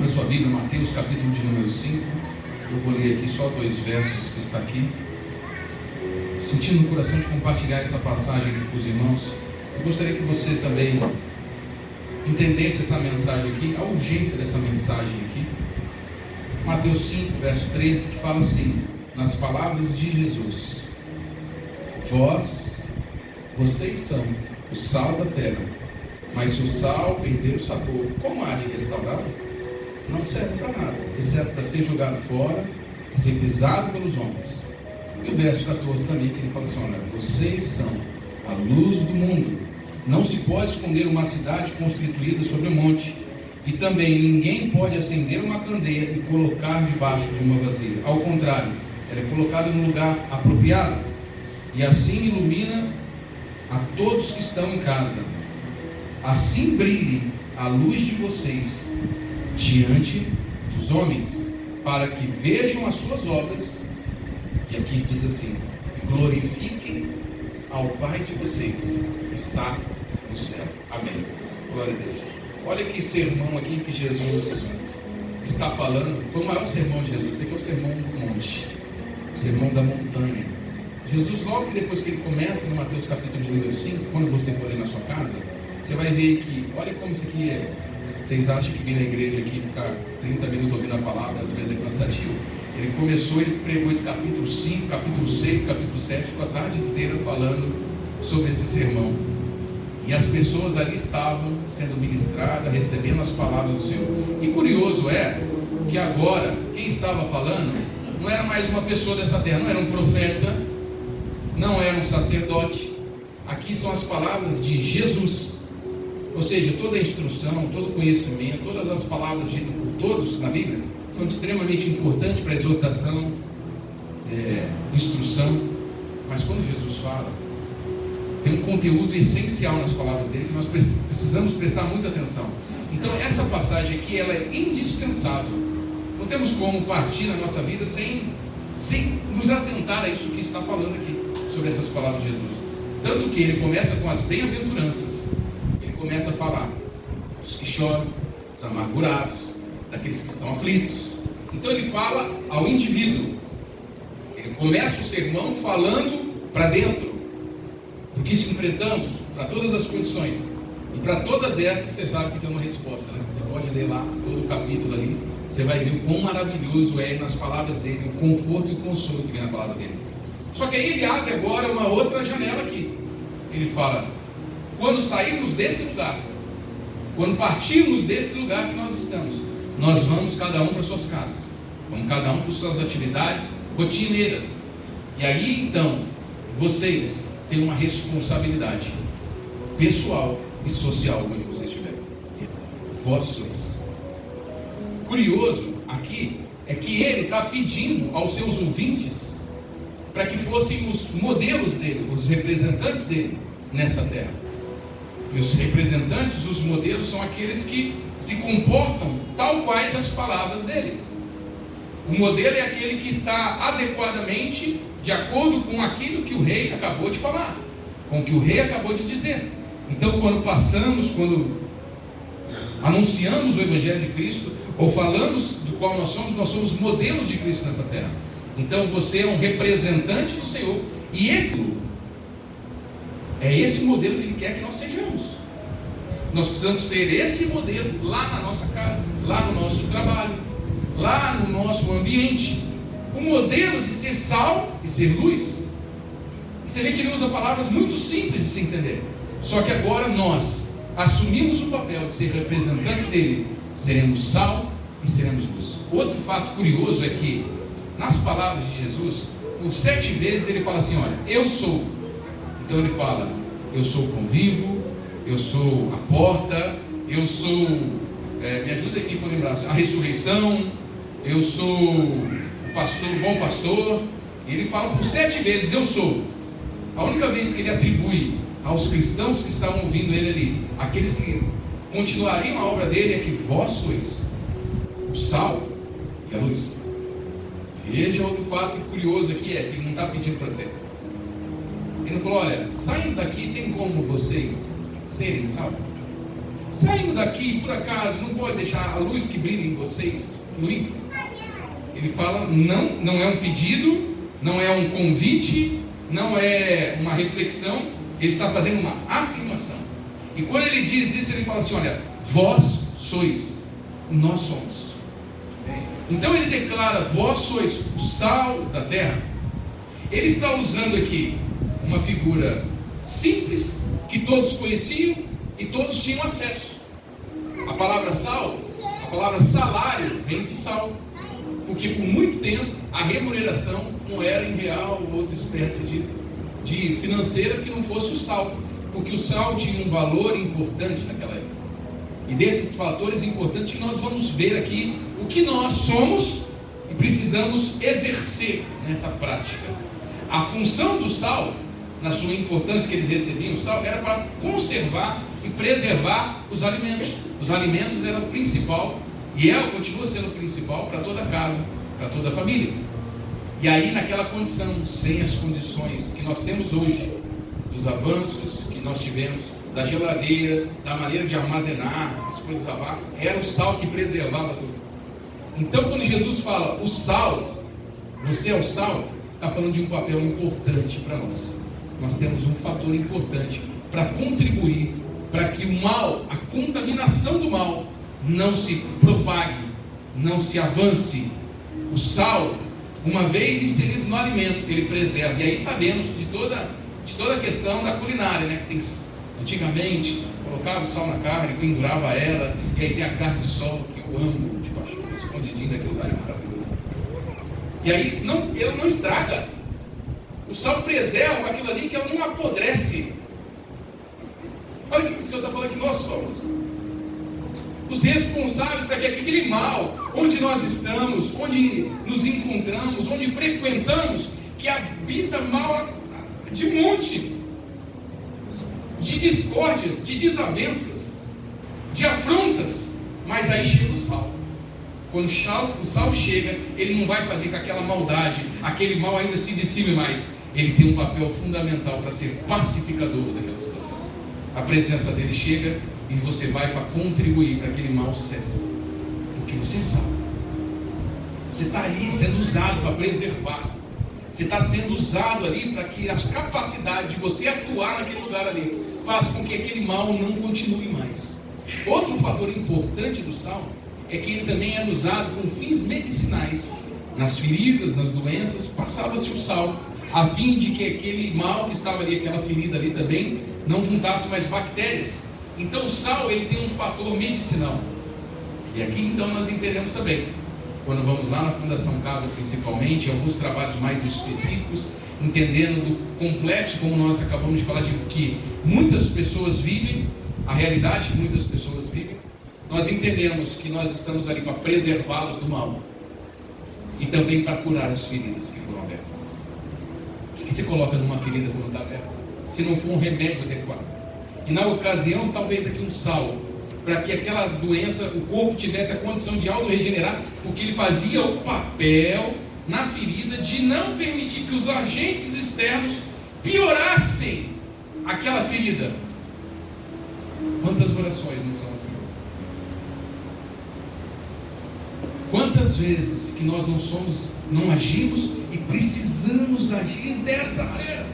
Abra sua Bíblia, Mateus capítulo de número 5. Eu vou ler aqui só 2 versos que está aqui. Sentindo no coração de compartilhar essa passagem aqui com os irmãos, eu gostaria que você também entendesse essa mensagem aqui, a urgência dessa mensagem aqui. Mateus 5, verso 13, que fala assim, nas palavras de Jesus: vocês são o sal da terra, mas se o sal perder o sabor, como há de restaurá-lo? Não serve para nada, exceto para ser jogado fora e ser pisado pelos homens. E o verso 14 também, que ele fala assim: olha, vocês são a luz do mundo. Não se pode esconder uma cidade constituída sobre um monte, e também ninguém pode acender uma candeia e colocar debaixo de uma vasilha. Ao contrário, ela é colocada no lugar apropriado, e assim ilumina a todos que estão em casa. Assim brilhe a luz de vocês diante dos homens, para que vejam as suas obras, e aqui diz assim, glorifiquem ao Pai de vocês que está no céu. Amém. Glória a Deus. Olha que sermão aqui que Jesus está falando. Foi o maior sermão de Jesus. Esse aqui é o sermão do monte, o sermão da montanha. Jesus, logo que depois que ele começa no Mateus capítulo de número 5, quando você for ler na sua casa, você vai ver que, olha como isso aqui é. Vocês acham que vir na igreja aqui e ficar 30 minutos ouvindo a palavra, às vezes é cansativo? Ele pregou esse capítulo 5, capítulo 6, capítulo 7, ficou a tarde inteira falando sobre esse sermão. E as pessoas ali estavam sendo ministradas, recebendo as palavras do Senhor. E curioso é que agora, quem estava falando, não era mais uma pessoa dessa terra, não era um profeta, não era um sacerdote. Aqui são as palavras de Jesus. Ou seja, toda a instrução, todo o conhecimento, todas as palavras ditas por todos na Bíblia são extremamente importantes para a exortação, instrução. Mas quando Jesus fala, tem um conteúdo essencial nas palavras dele que nós precisamos prestar muita atenção. Então essa passagem aqui, ela é indispensável. Não temos como partir na nossa vida sem nos atentar a isso que está falando aqui, sobre essas palavras de Jesus. Tanto que ele começa com as bem-aventuranças. Começa a falar dos que choram, dos amargurados, daqueles que estão aflitos. Então ele fala ao indivíduo. Ele começa o sermão falando para dentro do que se enfrentamos, para todas as condições. E para todas essas você sabe que tem uma resposta, né? Você pode ler lá todo o capítulo ali, você vai ver o quão maravilhoso é nas palavras dele, o conforto e o consolo que vem na palavra dele. Só que aí ele abre agora uma outra janela aqui. Ele fala: quando sairmos desse lugar, quando partirmos desse lugar que nós estamos, nós vamos cada um para suas casas, vamos cada um para suas atividades rotineiras. E aí então, vocês têm uma responsabilidade pessoal e social onde vocês estiverem. Vós sois. Curioso aqui é que ele está pedindo aos seus ouvintes para que fossem os modelos dele, os representantes dele nessa terra. E os representantes, os modelos, são aqueles que se comportam tal quais as palavras dele. O modelo é aquele que está adequadamente de acordo com aquilo que o rei acabou de falar, com o que o rei acabou de dizer. Então, quando anunciamos o Evangelho de Cristo, ou falamos do qual nós somos modelos de Cristo nessa terra. Então, você é um representante do Senhor, e esse modelo que ele quer que nós sejamos. Nós precisamos ser esse modelo lá na nossa casa, lá no nosso trabalho, lá no nosso ambiente. O modelo de ser sal e ser luz. Você vê que ele usa palavras muito simples de se entender. Só que agora nós assumimos o papel de ser representantes dele. Seremos sal e seremos luz. Outro fato curioso é que nas palavras de Jesus, por 7 vezes ele fala assim: olha, eu sou. Então ele fala: eu sou o convívio, eu sou a porta, eu sou, me ajuda aqui para lembrar, a ressurreição, eu sou o pastor, o bom pastor. E ele fala por 7 vezes: eu sou. A única vez que ele atribui aos cristãos que estavam ouvindo ele ali, aqueles que continuariam a obra dele, é que vós sois o sal e a luz. Veja outro fato curioso aqui, é que ele não está pedindo para ser. Ele não falou: olha, saindo daqui, tem como vocês serem sal, Saindo daqui, por acaso, não pode deixar a luz que brilha em vocês fluir? Ele fala, não é um pedido, não é um convite, não é uma reflexão, ele está fazendo uma afirmação. E quando ele diz isso, ele fala assim, olha, vós sois, nós somos. Então ele declara, vós sois o sal da terra. Ele está usando aqui uma figura simples, que todos conheciam e todos tinham acesso. A palavra sal, a palavra salário vem de sal, porque por muito tempo a remuneração não era em real ou outra espécie de financeira que não fosse o sal, porque o sal tinha um valor importante naquela época. E desses fatores importantes que nós vamos ver aqui o que nós somos e precisamos exercer nessa prática. A função do sal, na sua importância que eles recebiam, o sal era para conservar e preservar os alimentos. Os alimentos eram o principal, e continua sendo o principal para toda casa, para toda a família. E aí naquela condição, sem as condições que nós temos hoje, dos avanços que nós tivemos, da geladeira, da maneira de armazenar as coisas a vácuo, era o sal que preservava tudo. Então quando Jesus fala, o sal, você é o sal, está falando de um papel importante para nós. Nós temos um fator importante para contribuir para que o mal, a contaminação do mal, não se propague, não se avance. O sal, uma vez inserido no alimento, ele preserva. E aí sabemos de toda a questão da culinária, né? Que antigamente colocava o sal na carne, pendurava ela, e aí tem a carne de sol, que eu amo, de paixão, escondidinho daquilo lá, é maravilhoso. E aí ele não estraga. O sal preserva aquilo ali, que ela não apodrece. Olha o que o Senhor está falando, que nós somos os responsáveis para que aquele mal, onde nós estamos, onde nos encontramos, onde frequentamos, que habita mal de monte, de discórdias, de desavenças, de afrontas, mas aí chega o sal. Quando o sal chega, ele não vai fazer com aquela maldade, aquele mal ainda se dissipe mais. Ele tem um papel fundamental para ser pacificador daquela situação. A presença dele chega e você vai para contribuir para que aquele mal cesse, porque você é sal. Você está ali sendo usado para preservar. Você está sendo usado ali para que as capacidades de você atuar naquele lugar ali façam com que aquele mal não continue mais. Outro fator importante do sal é que ele também é usado com fins medicinais. Nas feridas, nas doenças, passava-se o sal, a fim de que aquele mal que estava ali, aquela ferida ali também, não juntasse mais bactérias. Então o sal, ele tem um fator medicinal. E aqui então nós entendemos também, quando vamos lá na Fundação Casa principalmente, em alguns trabalhos mais específicos, entendendo do complexo, como nós acabamos de falar, de que muitas pessoas vivem, a realidade que muitas pessoas vivem, nós entendemos que nós estamos ali para preservá-los do mal e também para curar as feridas que foram abertas. O que você coloca numa ferida quando está aberta? Se não for um remédio adequado. E na ocasião, talvez aqui um sal, para que aquela doença, o corpo tivesse a condição de auto-regenerar, porque ele fazia o papel na ferida de não permitir que os agentes externos piorassem aquela ferida. Quantas orações não são assim? Quantas vezes que nós não agimos e precisamos agir dessa maneira?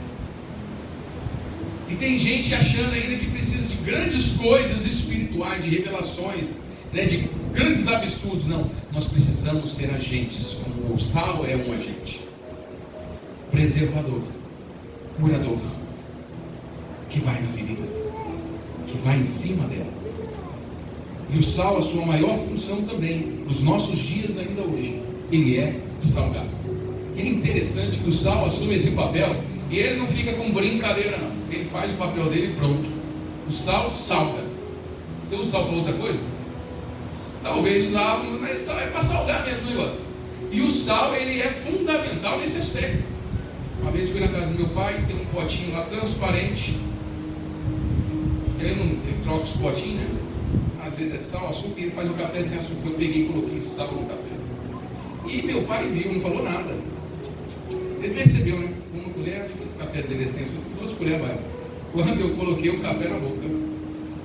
E tem gente achando ainda que precisa de grandes coisas espirituais, de revelações, né, de grandes absurdos. Não, nós precisamos ser agentes, como o sal é um agente preservador, curador, que vai na ferida, que vai em cima dela. E o sal, a sua maior função também, nos nossos dias ainda hoje, ele é salgar. E é interessante que o sal assume esse papel, e ele não fica com brincadeira não, ele faz o papel dele e pronto. O sal salga. Você usa sal para outra coisa? Talvez usava, mas sal é para salgar mesmo o negócio. E o sal, ele é fundamental nesse aspecto. Uma vez fui na casa do meu pai, tem um potinho lá transparente, ele troca os potinhos, né? Às vezes é sal, açúcar, e ele faz o café sem açúcar. Eu peguei e coloquei sal no café. E meu pai viu, não falou nada. Ele percebeu, né? Uma colher, acho que esse café dele é sem açúcar, 2 colheres vai. Quando eu coloquei o café na boca,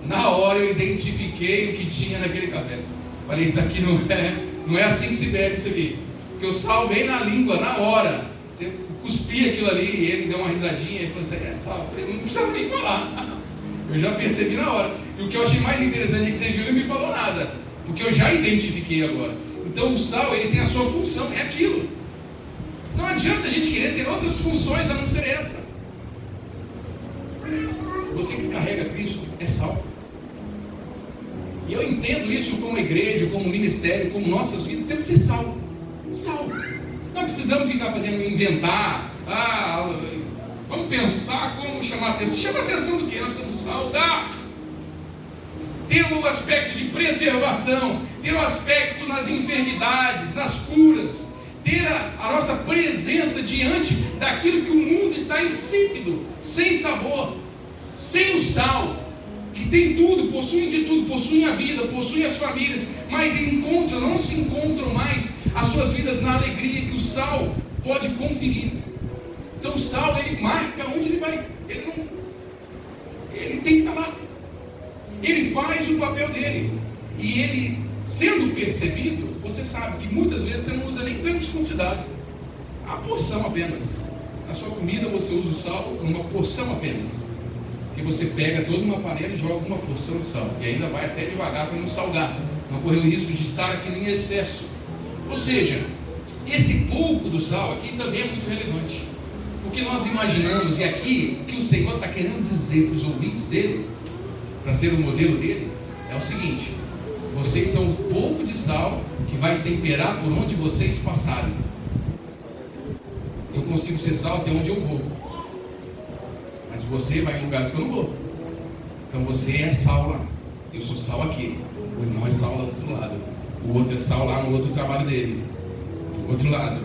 Na hora eu identifiquei o que tinha naquele café. Falei, isso aqui não é assim que se bebe isso aqui. Porque o sal vem na língua, na hora. Você cuspia aquilo ali e ele deu uma risadinha e falou assim, é sal. Eu falei, não precisa nem falar. Eu já percebi na hora. E o que eu achei mais interessante é que você viu e não me falou nada. Porque eu já identifiquei agora. Então o sal, ele tem a sua função, é aquilo. Não adianta a gente querer ter outras funções a não ser essa. Você que carrega Cristo é sal. E eu entendo isso como igreja, como ministério, como nossas vidas. Temos que ser sal. Sal. Não precisamos ficar fazendo inventar. Vamos pensar como chamar atenção. Chama atenção do que? Nós precisamos saudar. Ter o aspecto de preservação. Ter o aspecto nas enfermidades, nas curas. Ter a nossa presença diante daquilo que o mundo está insípido, sem sabor, sem o sal. Que tem tudo, possuem de tudo, possuem a vida, possuem as famílias, mas não se encontram mais as suas vidas na alegria que o sal pode conferir. Então o sal, ele marca onde ele vai. Ele tem que estar lá. Ele faz o papel dele. E ele, sendo percebido, você sabe que muitas vezes você não usa nem grandes quantidades. A porção apenas. Na sua comida você usa o sal numa porção apenas. Que você pega toda uma panela e joga uma porção de sal. E ainda vai até devagar para não salgar. Não correr o risco de estar aqui em excesso. Ou seja, esse pouco do sal aqui também é muito relevante. Porque nós imaginamos, e aqui o que o Senhor está querendo dizer para os ouvintes dele, para ser o modelo dele, é o seguinte: vocês são um pouco de sal que vai temperar por onde vocês passarem. Eu consigo ser sal até onde eu vou. Mas você vai em lugares que eu não vou. Então você é sal lá. Eu sou sal aqui. O irmão é sal lá do outro lado. O outro é sal lá no outro trabalho dele. Do outro lado.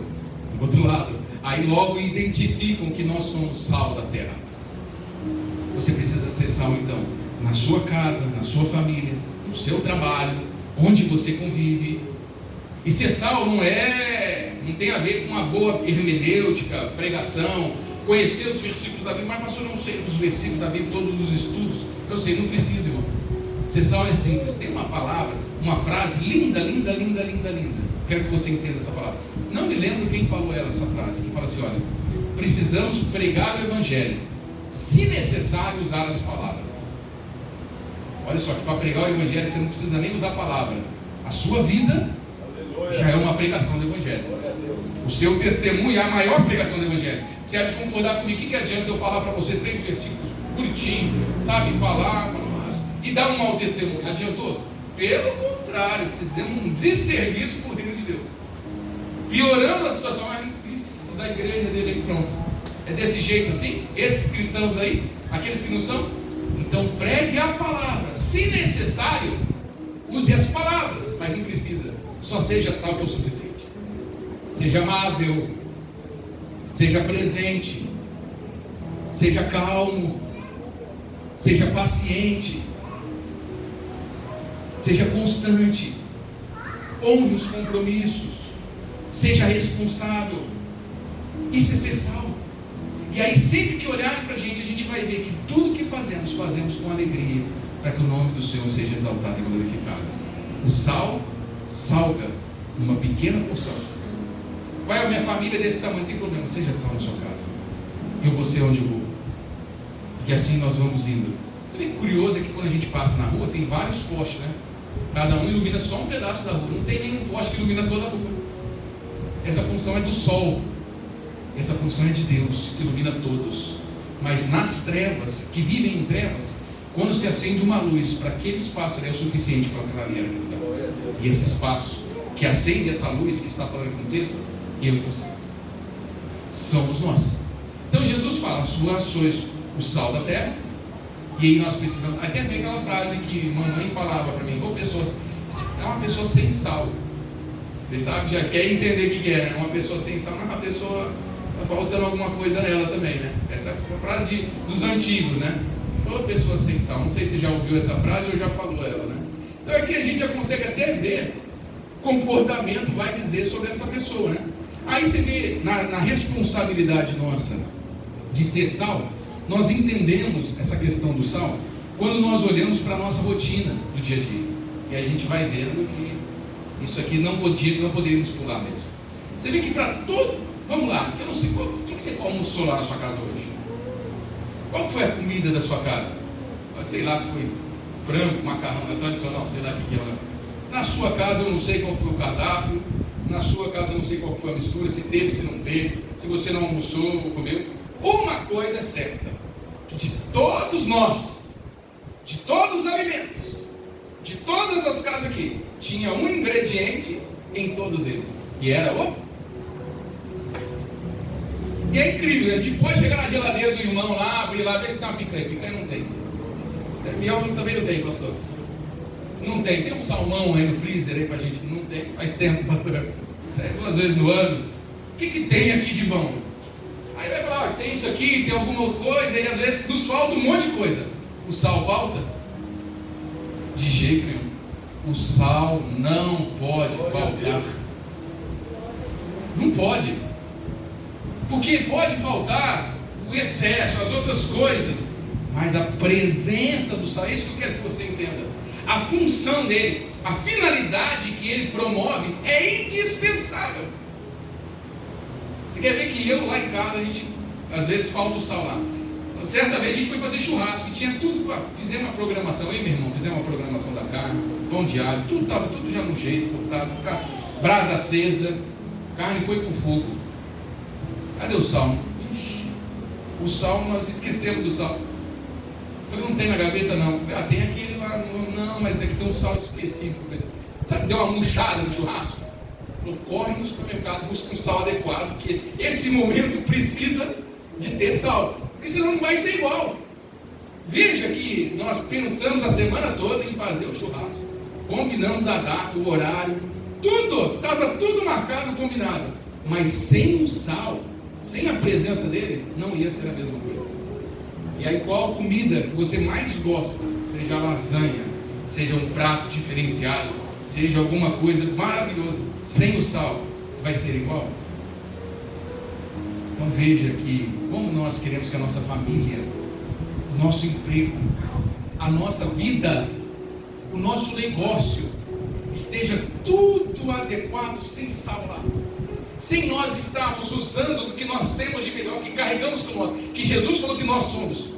Do outro lado. Aí logo identificam que nós somos sal da terra. Você precisa ser sal então. Na sua casa, na sua família, no seu trabalho, onde você convive. E ser sal não tem a ver com uma boa hermenêutica, pregação, conhecer os versículos da Bíblia. Mas pastor, eu não sei os versículos da Bíblia, todos os estudos. Eu sei, não precisa, irmão. Ser sal é simples. Tem uma palavra, uma frase linda, linda, linda, linda, linda. Quero que você entenda essa palavra. Não me lembro quem falou essa frase. Que fala assim, olha, precisamos pregar o Evangelho, se necessário usar as palavras. Olha só, que para pregar o Evangelho você não precisa nem usar a palavra. A sua vida já é uma pregação do Evangelho. O seu testemunho é a maior pregação do Evangelho. Você há de concordar comigo? O que adianta eu falar para você 3 versículos bonitinhos, sabe? Falar e dar um mau testemunho. Adiantou? Pelo contrário, fizemos um desserviço para o reino de Deus. Piorando a situação. Isso da igreja dele aí, pronto. É desse jeito assim? Esses cristãos aí, aqueles que não são? Então pregue a palavra. Se necessário, use as palavras, mas não precisa. Só seja sal que é o suficiente. Seja amável, seja presente, seja calmo, seja paciente, seja constante, honre os compromissos, seja responsável. Isso é ser sal. E aí sempre que olharem para a gente vai ver que tudo que fazemos com alegria, para que o nome do Senhor seja exaltado e glorificado. O sal salga numa pequena porção. Vai a minha família desse tamanho, não tem problema, seja sal na sua casa. Eu vou ser onde eu vou. E assim nós vamos indo. Você vê que curioso é que quando a gente passa na rua, tem vários postes, né? Cada um ilumina só um pedaço da rua. Não tem nenhum poste que ilumina toda a rua. Essa função é do sol. Essa função é de Deus, que ilumina todos. Mas nas trevas, que vivem em trevas, quando se acende uma luz para aquele espaço, é o suficiente para clarear aquele lugar. E esse espaço que acende essa luz que está falando aqui no texto, eu e você, somos nós. Então Jesus fala: sois o sal da terra. E aí nós precisamos, até ver aquela frase que mamãe falava para mim: é uma pessoa sem sal. Vocês sabem, já quer entender o que é, né? Uma pessoa sem sal não é uma pessoa, está faltando alguma coisa nela também, né? Essa é a frase dos antigos, né? Toda pessoa sem sal. Não sei se já ouviu essa frase ou já falou ela, né? Então aqui a gente já consegue até ver o comportamento vai dizer sobre essa pessoa, né? Aí você vê na responsabilidade nossa de ser sal, nós entendemos essa questão do sal quando nós olhamos para a nossa rotina do dia a dia. E a gente vai vendo que isso aqui não poderíamos pular mesmo. Você vê que para todo... Vamos lá, eu não sei, o que você almoçou lá na sua casa hoje? Qual foi a comida da sua casa? Sei lá se foi frango, macarrão, é tradicional, sei lá o que é. Na sua casa eu não sei qual foi o cardápio, na sua casa eu não sei qual foi a mistura, se teve, se não teve, se você não almoçou ou comeu. Uma coisa é certa, que de todos nós, de todos os alimentos, de todas as casas aqui, tinha um ingrediente em todos eles, e era o... E é incrível, a gente pode chegar na geladeira do irmão lá, abrir lá, ver se tem uma picanha. Picanha não tem. Miel também não tem, pastor. Não tem. Tem um salmão aí no freezer aí pra gente? Não tem. Faz tempo, pastor. Sai 2 vezes no ano. O que tem aqui de bom? Aí vai falar, tem isso aqui, tem alguma coisa, e às vezes nos falta um monte de coisa. O sal falta? De jeito nenhum. O sal não pode faltar. Não pode. Porque pode faltar o excesso, as outras coisas, mas a presença do sal, é isso que eu quero que você entenda. A função dele, a finalidade que ele promove é indispensável. Você quer ver que eu lá em casa, a gente, às vezes falta o sal lá. Certa vez a gente foi fazer churrasco e tinha tudo, fizemos uma programação, eu e meu irmão, fizemos uma programação da carne, pão de alho, tudo estava tudo já no jeito, brasa acesa, carne foi pro fogo. Cadê o sal? Ixi, o sal, nós esquecemos do sal. Eu falei, não tem na gaveta não. Eu falei, tem aquele lá, não, mas aqui tem um sal específico. Sabe, deu uma murchada no churrasco? Falei, corre no supermercado, busca um sal adequado, porque esse momento precisa de ter sal, porque senão não vai ser igual. Veja que nós pensamos a semana toda em fazer o churrasco, combinamos a data, o horário, tudo, estava tudo marcado, combinado, mas sem o sal, sem a presença dele, não ia ser a mesma coisa. E aí qual a comida que você mais gosta? Seja lasanha, seja um prato diferenciado, seja alguma coisa maravilhosa, sem o sal, vai ser igual? Então veja que como nós queremos que a nossa família, o nosso emprego, a nossa vida, o nosso negócio esteja tudo adequado sem sal lá. Sem nós estarmos usando do que nós temos de melhor, que carregamos com nós, que Jesus falou que nós somos.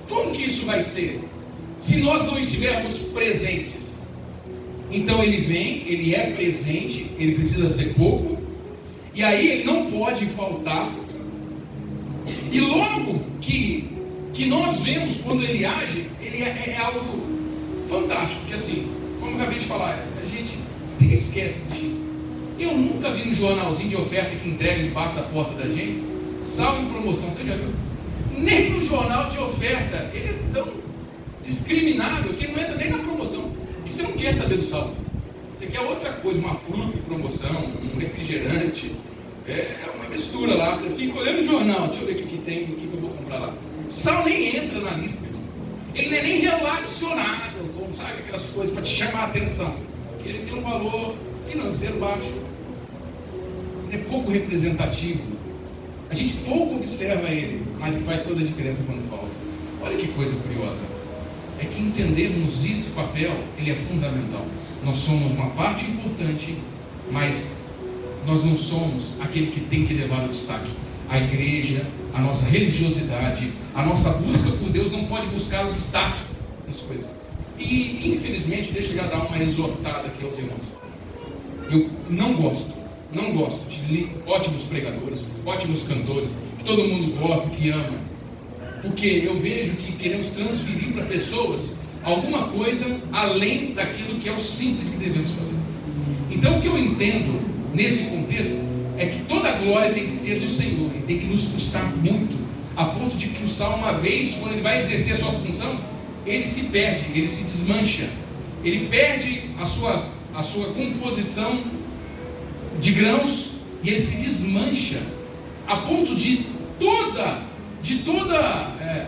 Como que isso vai ser? Se nós não estivermos presentes. Então ele vem, ele é presente, ele precisa ser pouco, e aí ele não pode faltar. E logo que nós vemos quando ele age, ele é algo fantástico, porque assim, como eu acabei de falar, a gente esquece do Chico. Eu nunca vi no jornalzinho de oferta que entrega debaixo da porta da gente sal em promoção, você já viu? Nem no jornal de oferta, ele é tão discriminável que ele não entra nem na promoção, porque você não quer saber do sal, você quer outra coisa, uma fruta em promoção, um refrigerante, é uma mistura lá, você fica olhando o jornal, deixa eu ver o que tem, o que eu vou comprar lá. O sal nem entra na lista, ele não é nem relacionado com, sabe, aquelas coisas para te chamar a atenção, porque ele tem um valor financeiro baixo, ele é pouco representativo, a gente pouco observa ele, mas faz toda a diferença quando falta. Olha que coisa curiosa, é que entendermos esse papel, ele é fundamental. Nós somos uma parte importante, mas nós não somos aquele que tem que levar o destaque. A igreja, a nossa religiosidade, a nossa busca por Deus não pode buscar o destaque das coisas. E infelizmente, deixa eu já dar uma exortada aqui aos irmãos. Eu não gosto de ótimos pregadores, ótimos cantores, que todo mundo gosta, que ama, porque eu vejo que queremos transferir para pessoas alguma coisa além daquilo que é o simples que devemos fazer. Então o que eu entendo nesse contexto é que toda a glória tem que ser do Senhor, e tem que nos custar muito, a ponto de que o sal, uma vez, quando ele vai exercer a sua função, ele se perde, ele se desmancha, ele perde a sua composição de grãos, e ele se desmancha, a ponto de toda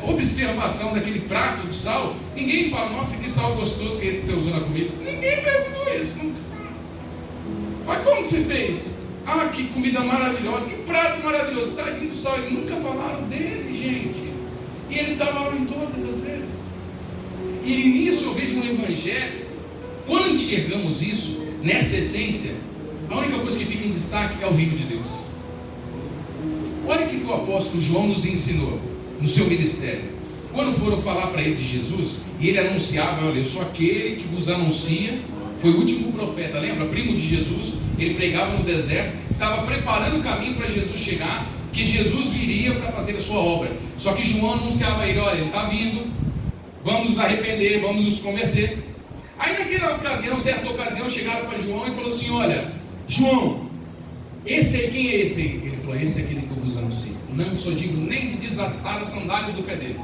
observação daquele prato de sal, ninguém fala, nossa, que sal gostoso que esse você usou na comida. Ninguém perguntou isso nunca. Mas como você fez? Ah, que comida maravilhosa, que prato maravilhoso, tadinho do sal. Eles nunca falaram dele, gente, e ele estava lá em todas as vezes. E nisso eu vejo um evangelho. Quando enxergamos isso, nessa essência, a única coisa que fica em destaque é o reino de Deus. Olha o que o apóstolo João nos ensinou no seu ministério. Quando foram falar para ele de Jesus, e ele anunciava: olha, eu sou aquele que vos anuncia. Foi o último profeta, lembra? Primo de Jesus. Ele pregava no deserto, estava preparando o caminho para Jesus chegar, que Jesus viria para fazer a sua obra. Só que João anunciava a ele: olha, ele está vindo, vamos nos arrepender, vamos nos converter. Aí naquela ocasião, certa ocasião, chegaram para João e falou assim: olha, João, esse aí, quem é esse aí? Ele falou: esse é aquele que eu vos anuncio. Não sou digno nem de desastar as sandálias do pé dele.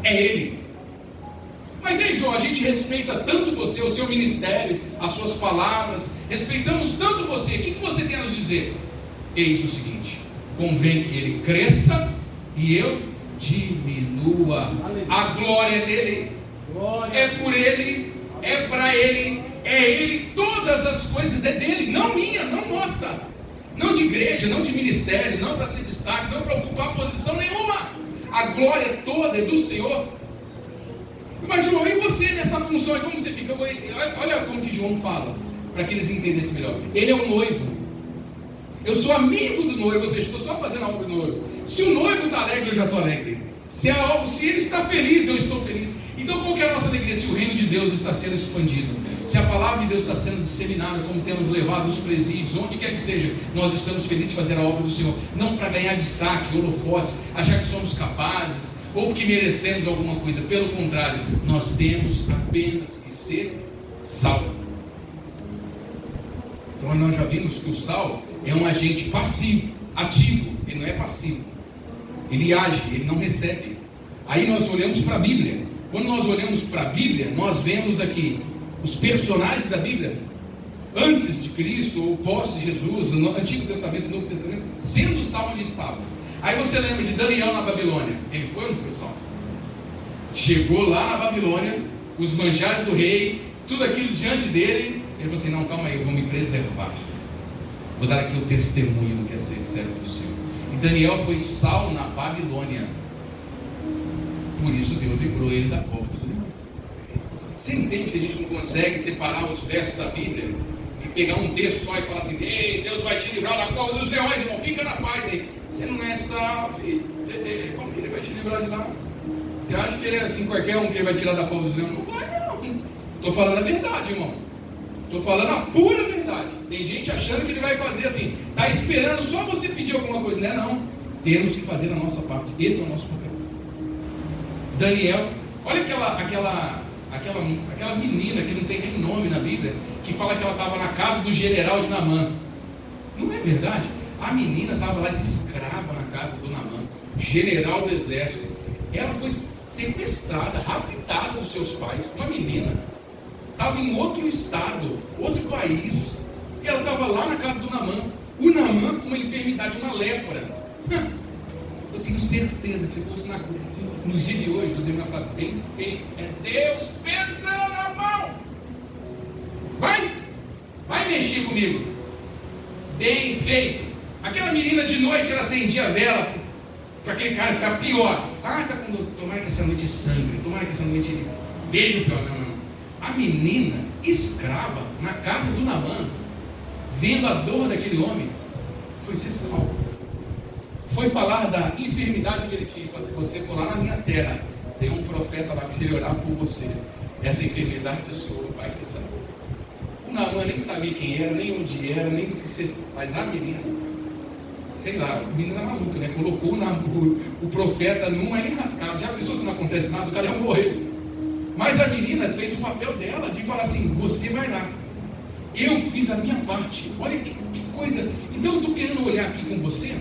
É ele. Mas aí, João, a gente respeita tanto você, o seu ministério, as suas palavras, respeitamos tanto você, o que você tem a nos dizer? Eis o seguinte: convém que ele cresça e eu diminua. A glória é dele, é por ele, é para ele, é ele, todas as coisas é dele, não minha, não nossa, não de igreja, não de ministério, não para ser destaque, não para ocupar posição nenhuma. A glória toda é do Senhor. Mas João, e você nessa função? E como você fica? Olha como que João fala, para que eles entendessem melhor. Ele é o noivo. Eu sou amigo do noivo, ou seja, estou só fazendo algo do noivo. Se o noivo está alegre, eu já estou alegre. Se ele está feliz, eu estou feliz. Então qual que é a nossa alegria? Se o reino de Deus está sendo expandido, se a palavra de Deus está sendo disseminada, como temos levado nos presídios, onde quer que seja, nós estamos felizes de fazer a obra do Senhor. Não para ganhar destaque, holofotes, achar que somos capazes, ou que merecemos alguma coisa. Pelo contrário, nós temos apenas que ser sal. Então nós já vimos que o sal é um agente passivo, ativo. Ele não é passivo, ele age, ele não recebe. Aí nós olhamos para a Bíblia. Quando nós olhamos para a Bíblia, nós vemos aqui os personagens da Bíblia, antes de Cristo ou pós Jesus, no Antigo Testamento e Novo Testamento, sendo sal onde estava. Aí você lembra de Daniel na Babilônia? Ele foi ou não foi sal? Chegou lá na Babilônia, os manjares do rei, tudo aquilo diante dele. Ele falou assim: não, calma aí, eu vou me preservar. Vou dar aqui o testemunho do que é ser servo do Senhor. E Daniel foi sal na Babilônia. Por isso Deus livrou ele da cova dos leões. Você entende que a gente não consegue separar os versos da Bíblia e pegar um texto só e falar assim: ei, Deus vai te livrar da cova dos leões, irmão, fica na paz aí. Você não é salvo, como que ele vai te livrar de lá? Você acha que ele é assim, qualquer um que ele vai tirar da cova dos leões? Não vai, não. Estou falando a verdade, irmão. Estou falando a pura verdade. Tem gente achando que ele vai fazer assim, está esperando só você pedir alguma coisa. Não é não. Temos que fazer a nossa parte. Esse é o nosso papel. Daniel, olha aquela menina que não tem nem nome na Bíblia, que fala que ela estava na casa do general de Naamã. Não é verdade? A menina estava lá de escrava na casa do Naamã, general do exército. Ela foi sequestrada, raptada dos seus pais. Uma menina estava em outro estado, outro país, e ela estava lá na casa do Naamã. O Naamã com uma enfermidade, uma lepra. Eu tenho certeza que se fosse nos dias de hoje, você vai falar: bem feito, é Deus pesando a mão. Vai mexer comigo. Bem feito. Aquela menina de noite, ela acendia a vela para aquele cara ficar pior. Tá com dor. Tomara que essa noite sangre, tomara que essa noite ele veja o pior. Não. A menina, escrava, na casa do Naamã, vendo a dor daquele homem, foi ser salva. Foi falar da enfermidade que ele tinha. Se você for lá na minha terra, tem um profeta lá que se ele orar por você, essa enfermidade do Senhor vai ser salva. O Naamã nem sabia quem era, nem onde era, nem do que ser. Mas a menina, sei lá, a menina maluca, né? Colocou o profeta numa enrascada. Já pensou se não acontece nada? O cara ia morrer. Mas a menina fez o papel dela de falar assim: você vai lá. Eu fiz a minha parte. Olha que coisa. Então eu estou querendo olhar aqui com você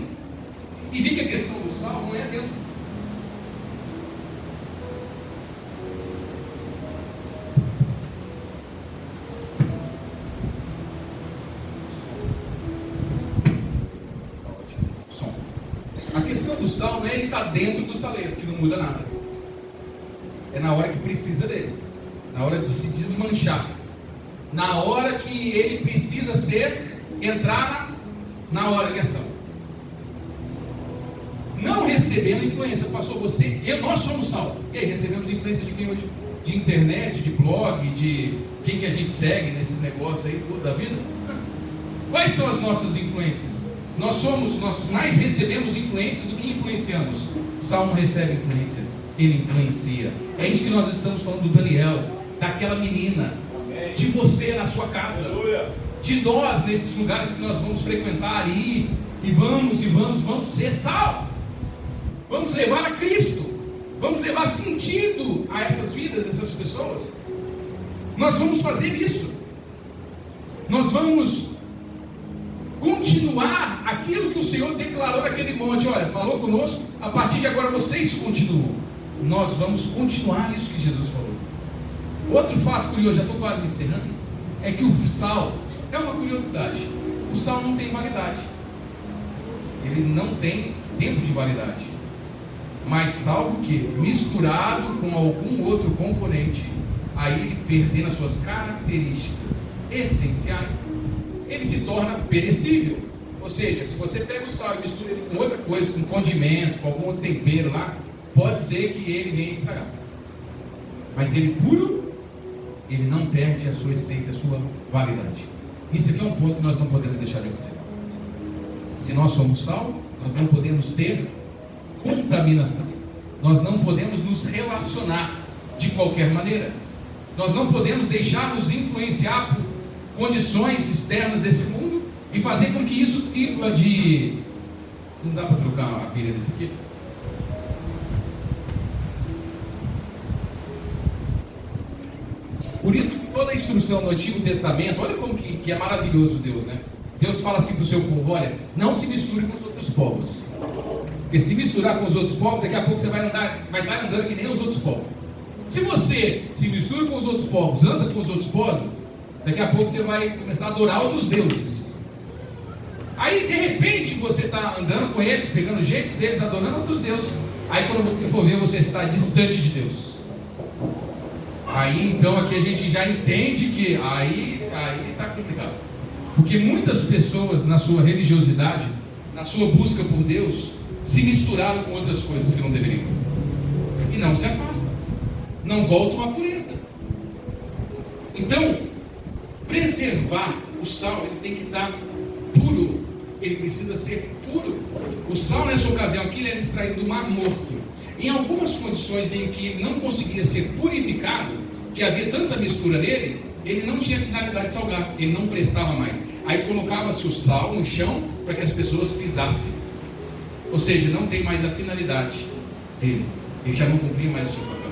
e ver que a questão do sal não é dentro. A questão do sal não é ele estar dentro do saleiro, que não muda nada. É na hora que precisa dele, na hora de se desmanchar, na hora que ele precisa entrar na hora de ação. Não recebendo influência. Pastor, nós somos sal. E aí, recebemos influência de quem hoje? de internet, de blog, de quem que a gente segue nesses negócios aí tudo da vida? Quais são as nossas influências? Nós mais recebemos influências do que influenciamos. Salmo recebe influência, ele influencia. É isso que nós estamos falando do Daniel, daquela menina, de você na sua casa, de nós nesses lugares que nós vamos frequentar aí, e vamos ser sal. Vamos levar a Cristo, vamos levar sentido a essas vidas, essas pessoas. Nós vamos fazer isso. Nós vamos continuar aquilo que o Senhor declarou naquele monte. Olha, falou conosco, a partir de agora vocês continuam. Nós vamos continuar isso que Jesus falou. Outro fato curioso, já estou quase encerrando, é que o sal é uma curiosidade. O sal não tem validade, ele não tem tempo de validade. Mas salvo que misturado com algum outro componente, aí ele perdendo as suas características essenciais, ele se torna perecível. Ou seja, se você pega o sal e mistura ele com outra coisa, com condimento, com algum outro tempero lá, pode ser que ele venha estragar. Mas ele puro, ele não perde a sua essência, a sua validade. Isso aqui é um ponto que nós não podemos deixar de observar. Se nós somos sal, nós não podemos ter contaminação. Nós não podemos nos relacionar de qualquer maneira. Nós não podemos deixar nos influenciar por condições externas desse mundo e fazer com que isso sirva de... Não dá para trocar a pilha desse aqui? Por isso que toda a instrução no Antigo Testamento, olha como que é maravilhoso Deus, né? Deus fala assim para o seu povo: olha, não se misture com os outros povos. Porque se misturar com os outros povos, daqui a pouco você vai estar andando que nem os outros povos. Se você se mistura com os outros povos, anda com os outros povos, daqui a pouco você vai começar a adorar outros deuses. Aí de repente você está andando com eles, pegando o jeito deles, adorando outros deuses. Aí quando você for ver, você está distante de Deus. Aí então aqui a gente já entende que aí está complicado. Porque muitas pessoas na sua religiosidade, na sua busca por Deus, se misturaram com outras coisas que não deveriam. E não se afastam, não voltam à pureza. Então, preservar o sal, ele tem que estar puro. Ele precisa ser puro. O sal nessa ocasião aqui, ele era extraído do Mar Morto. Em algumas condições em que ele não conseguia ser purificado, que havia tanta mistura nele, ele não tinha finalidade de salgar, ele não prestava mais. Aí colocava-se o sal no chão para que as pessoas pisassem. Ou seja, não tem mais a finalidade dele. Ele já não cumpria mais o seu papel.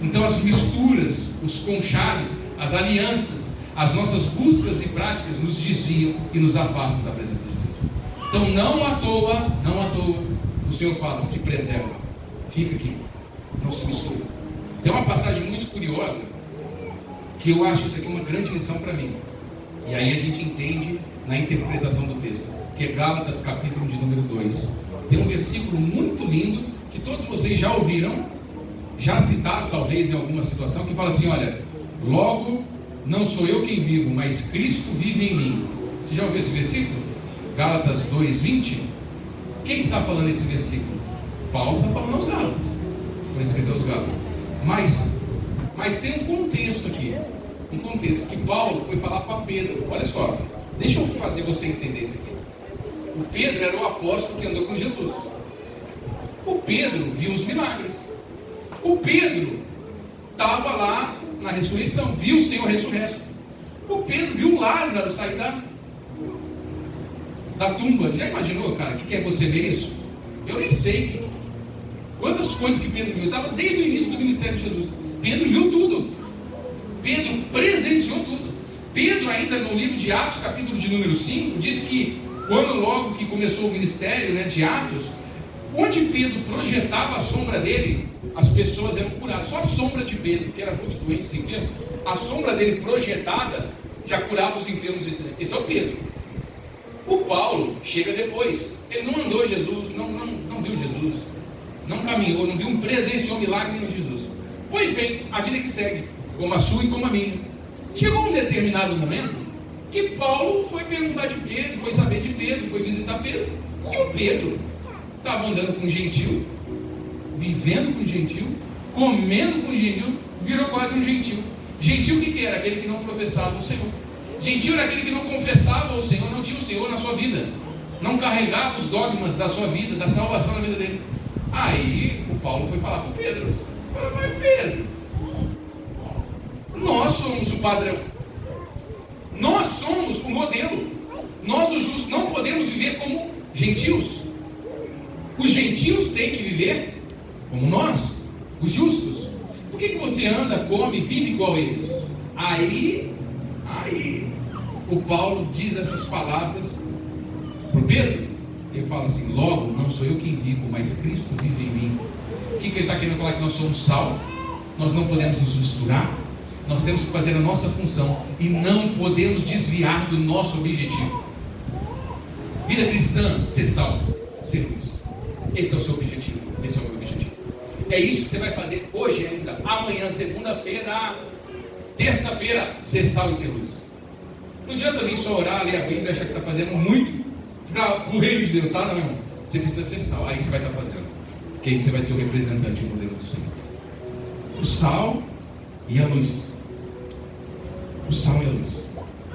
Então as misturas, os conchaves, as alianças, as nossas buscas e práticas nos desviam e nos afastam da presença de Deus. Então não à toa, o Senhor fala: se preserva, fica aqui, não se mistura. Tem uma passagem muito curiosa, que eu acho isso aqui uma grande lição para mim. E aí a gente entende na interpretação do texto, que é Gálatas capítulo de número 2. Tem um versículo muito lindo, que todos vocês já ouviram, já citaram talvez em alguma situação, que fala assim: olha, logo não sou eu quem vivo, mas Cristo vive em mim. Você já ouviu esse versículo? Gálatas 2:20. Quem que está falando esse versículo? Paulo está falando aos Gálatas, quando escreveu aos Gálatas. Mas tem um contexto aqui, um contexto que Paulo foi falar para Pedro. Olha só, deixa eu fazer você entender isso aqui. O Pedro era o apóstolo que andou com Jesus. O Pedro viu os milagres. O Pedro estava lá na ressurreição, viu o Senhor ressurreto. O Pedro viu Lázaro sair da tumba. Já imaginou, cara, o que é você ver isso? Eu nem sei quantas coisas que Pedro viu. Estava desde o início do ministério de Jesus. Pedro viu tudo. Pedro presenciou tudo. Pedro, ainda no livro de Atos, capítulo de número 5, diz que quando logo que começou o ministério, né, de Atos, onde Pedro projetava a sombra dele, as pessoas eram curadas. Só a sombra de Pedro, que era muito doente, sem enfermo, a sombra dele projetada já curava os enfermos. Esse é o Pedro. O Paulo chega depois. Ele não andou Jesus, não viu Jesus, não caminhou, não viu, presenciou milagre em Jesus. Pois bem, a vida que segue, como a sua e como a minha. Chegou um determinado momento que Paulo foi perguntar de Pedro, foi saber de Pedro, foi visitar Pedro. E o Pedro estava andando com um gentil, vivendo com um gentil, comendo com um gentil, virou quase um gentil. Gentil o que era? Aquele que não professava o Senhor. Gentil era aquele que não confessava o Senhor, não tinha o Senhor na sua vida, não carregava os dogmas da sua vida, da salvação na vida dele. Aí o Paulo foi falar com Pedro. Falou: mas Pedro, nós somos o padrão, nós somos o modelo, nós os justos não podemos viver como gentios. Os gentios têm que viver como nós, os justos. Por que você anda, come, vive igual a eles? Aí o Paulo diz essas palavras para o Pedro. Ele fala assim: logo, não sou eu quem vivo, mas Cristo vive em mim. O que ele está querendo falar? Que nós somos sal, nós não podemos nos misturar, nós temos que fazer a nossa função e não podemos desviar do nosso objetivo. Vida cristã, ser sal, ser luz. Esse é o seu objetivo, esse é o meu objetivo. É isso que você vai fazer hoje ainda, amanhã, segunda-feira, terça-feira, ser sal e ser luz. Não adianta vir só orar, ler a Bíblia e achar que está fazendo muito para o reino de Deus, tá? Não, irmão. Você precisa ser sal, aí você vai estar fazendo. Porque aí você vai ser o representante do modelo do Senhor. O sal e a luz. O sal e a luz.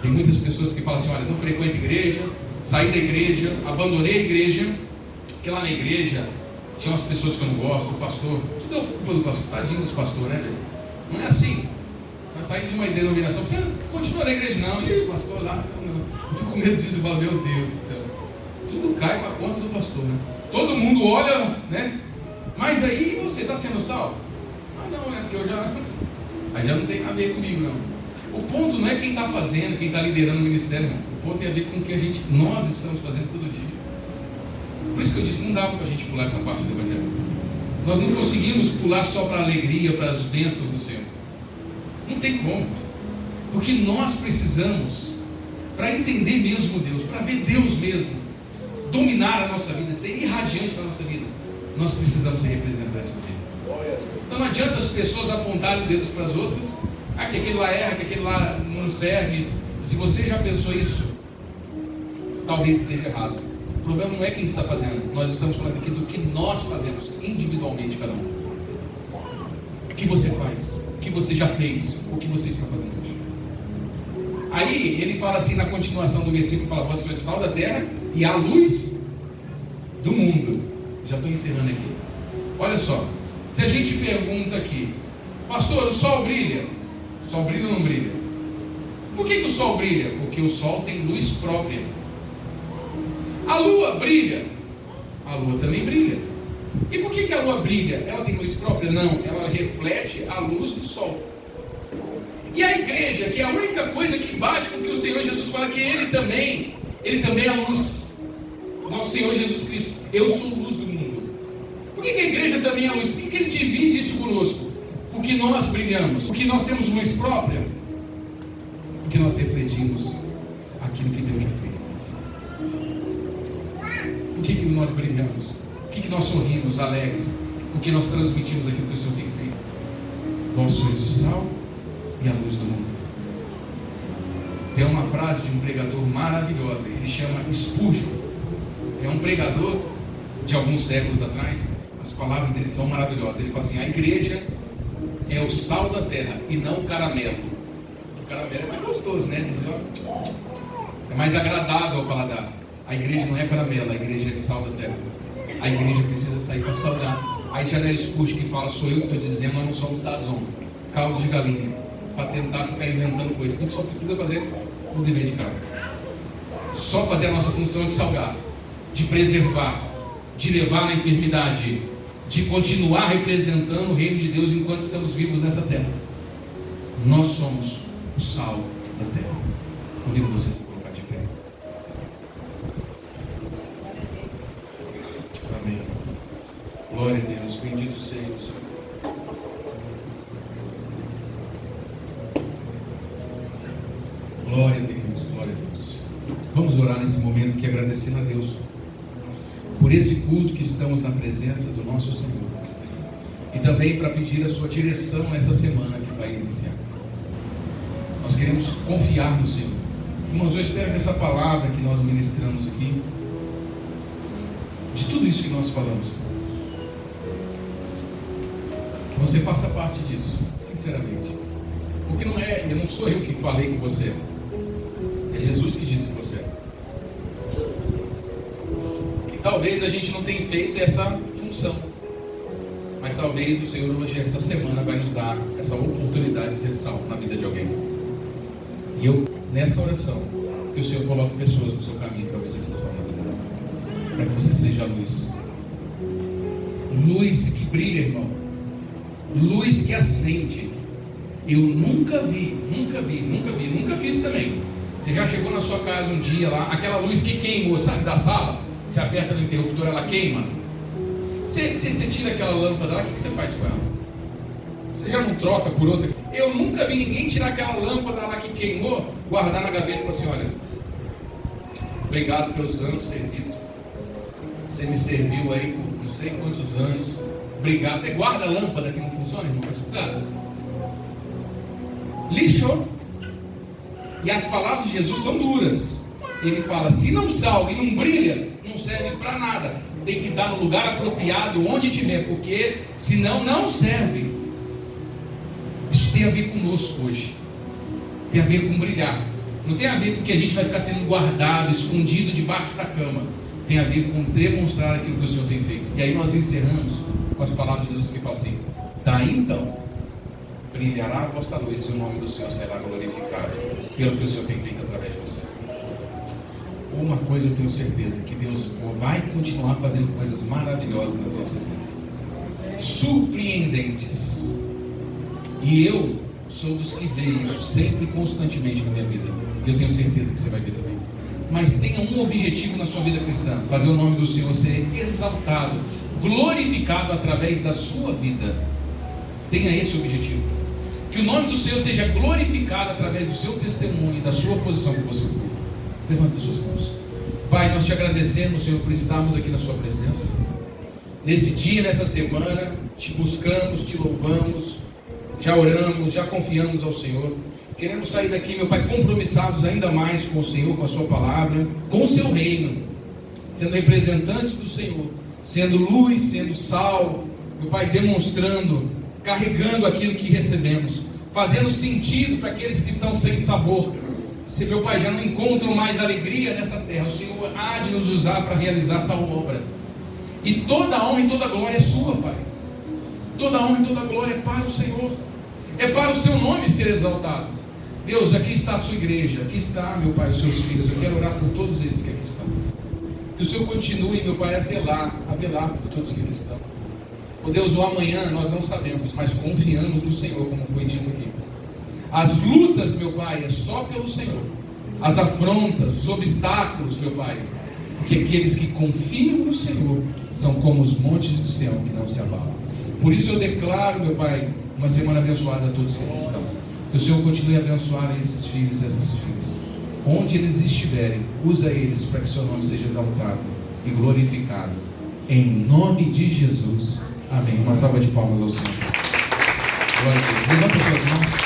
Tem muitas pessoas que falam assim: olha, não frequento igreja, saí da igreja, abandonei a igreja, porque lá na igreja tinha umas pessoas que eu não gosto, o pastor, tudo é culpa do pastor, tadinho dos pastores, né, velho? Não é assim. Nós saímos de uma denominação, você continua na igreja, não, e aí, pastor lá, eu fico com medo disso, eu falo: meu Deus do céu, tudo cai para a conta do pastor, né? Todo mundo olha, né? Mas aí você está sendo sal? Ah, não, né? Porque eu já. Aí já não tem a ver comigo, não. O ponto não é quem está fazendo, quem está liderando o ministério, não. O ponto tem a ver com o que nós estamos fazendo todo dia. Por isso que eu disse: não dá para a gente pular essa parte do Evangelho. Nós não conseguimos pular só para a alegria, para as bênçãos do Senhor. Não tem como. Porque nós precisamos, para entender mesmo Deus, para ver Deus mesmo dominar a nossa vida, ser irradiante na nossa vida, nós precisamos ser representantes do reino. Então não adianta as pessoas apontarem dedos para as outras: ah, que aquele lá erra, que aquele lá não serve. Se você já pensou isso, talvez esteja errado. O problema não é quem está fazendo. Nós estamos falando aqui do que nós fazemos individualmente, cada um. O que você faz, o que você já fez, o que você está fazendo hoje. Aí ele fala assim na continuação do versículo, fala: vós sois o sal da terra e a luz do mundo. Já estou encerrando aqui. Olha só, se a gente pergunta aqui: pastor, o sol brilha? O sol brilha ou não brilha? Por que o sol brilha? Porque o sol tem luz própria. A lua brilha? A lua também brilha. E por que a lua brilha? Ela tem luz própria? Não, ela reflete a luz do sol. E a igreja, que é a única coisa que bate com o que o Senhor Jesus fala, que Ele também é a luz. Nosso Senhor Jesus Cristo: eu sou luz do mundo. Por que a igreja também é a luz? Por que Ele divide isso conosco? Porque nós brilhamos, porque nós temos luz própria, porque nós refletimos aquilo que Deus já fez. Por que nós brilhamos? Por que nós sorrimos alegres? Porque nós transmitimos aquilo que o Senhor tem feito. Vós sois o sal e a luz do mundo. Tem uma frase de um pregador maravilhosa, ele chama Spurgeon. É um pregador de alguns séculos atrás. As palavras dele são maravilhosas. Ele fala assim: a igreja é o sal da terra e não o caramelo. O caramelo é mais gostoso, né? É mais agradável ao paladar. A igreja não é caramelo, a igreja é sal da terra. A igreja precisa sair para salgar. Aí já não é Spurgeon que fala: sou eu que estou dizendo, nós não somos sazon, caldo de galinha, para tentar ficar inventando coisas. A gente só precisa fazer o dever de casa. Só fazer a nossa função de salgar, de preservar, de levar na enfermidade, de continuar representando o reino de Deus enquanto estamos vivos nessa terra. Nós somos o sal da terra. Convido vocês a colocar de pé. Amém. Glória a Deus. Bendito seja o Senhor. Glória a Deus, glória a Deus. Vamos orar nesse momento aqui, agradecendo a Deus por esse culto que estamos na presença do nosso Senhor. E também para pedir a sua direção nessa semana que vai iniciar. Nós queremos confiar no Senhor. Irmãos, eu espero que essa palavra que nós ministramos aqui, de tudo isso que nós falamos, você faça parte disso, sinceramente. Porque não sou eu que falei com você, é Jesus que disse com você. E talvez a gente não tenha feito essa função, mas talvez o Senhor hoje, essa semana, vai nos dar essa oportunidade de ser sal na vida de alguém. E eu, nessa oração, que o Senhor coloque pessoas no seu caminho para você ser sal na vida dela, para que você seja luz. Luz que brilha, irmão. Luz que acende. Eu nunca fiz também. Você já chegou na sua casa um dia lá, aquela luz que queimou, sabe, da sala? Você aperta no interruptor, ela queima. Você tira aquela lâmpada lá, o que você faz com ela? Você já não troca por outra? Eu nunca vi ninguém tirar aquela lâmpada lá que queimou, guardar na gaveta e falar assim: olha, obrigado pelos anos servidos. Você me serviu aí por não sei quantos anos. Obrigado. Você guarda a lâmpada que não funciona, irmão, para sua casa? Lixou. E as palavras de Jesus são duras. Ele fala: se não salga e não brilha, não serve para nada. Tem que estar no lugar apropriado, onde tiver, porque senão não serve. Isso tem a ver conosco hoje. Tem a ver com brilhar. Não tem a ver com que a gente vai ficar sendo guardado, escondido debaixo da cama. Tem a ver com demonstrar aquilo que o Senhor tem feito. E aí nós encerramos com as palavras de Jesus que fala assim: daí então brilhará a vossa luz e o nome do Senhor será glorificado pelo que o Senhor tem feito através de você. Uma coisa eu tenho certeza, que Deus vai continuar fazendo coisas maravilhosas nas nossas vidas, surpreendentes. E eu sou dos que vê isso sempre, constantemente na minha vida. E eu tenho certeza que você vai ver também. Mas tenha um objetivo na sua vida cristã: fazer o nome do Senhor ser exaltado, glorificado através da sua vida. Tenha esse objetivo. Que o nome do Senhor seja glorificado através do seu testemunho e da sua posição que você ocupa. Levanta as suas mãos. Pai, nós te agradecemos, Senhor, por estarmos aqui na sua presença. Nesse dia, nessa semana, te buscamos, te louvamos, já oramos, já confiamos ao Senhor. Queremos sair daqui, meu Pai, compromissados ainda mais com o Senhor, com a sua palavra, com o seu reino, sendo representantes do Senhor, sendo luz, sendo sal, meu Pai, demonstrando, carregando aquilo que recebemos, fazendo sentido para aqueles que estão sem sabor. Se, meu Pai, já não encontram mais alegria nessa terra, o Senhor há de nos usar para realizar tal obra. E toda a honra e toda a glória é sua, Pai. Toda a honra e toda a glória é para o Senhor. É para o seu nome ser exaltado. Deus, aqui está a sua igreja, aqui está, meu Pai, os seus filhos. Eu quero orar por todos esses que aqui estão. Que o Senhor continue, meu Pai, a velar por todos que aqui estão. Oh Deus, o amanhã nós não sabemos, mas confiamos no Senhor, como foi dito aqui. As lutas, meu Pai, é só pelo Senhor. As afrontas, os obstáculos, meu Pai, porque aqueles que confiam no Senhor são como os montes do céu que não se abalam. Por isso eu declaro, meu Pai, uma semana abençoada a todos que aqui estão. Que o Senhor continue a abençoar esses filhos e essas filhas. Onde eles estiverem, usa eles para que seu nome seja exaltado e glorificado. Em nome de Jesus. Amém. Uma salva de palmas ao Senhor. Glória a Deus. Levanta as suas mãos.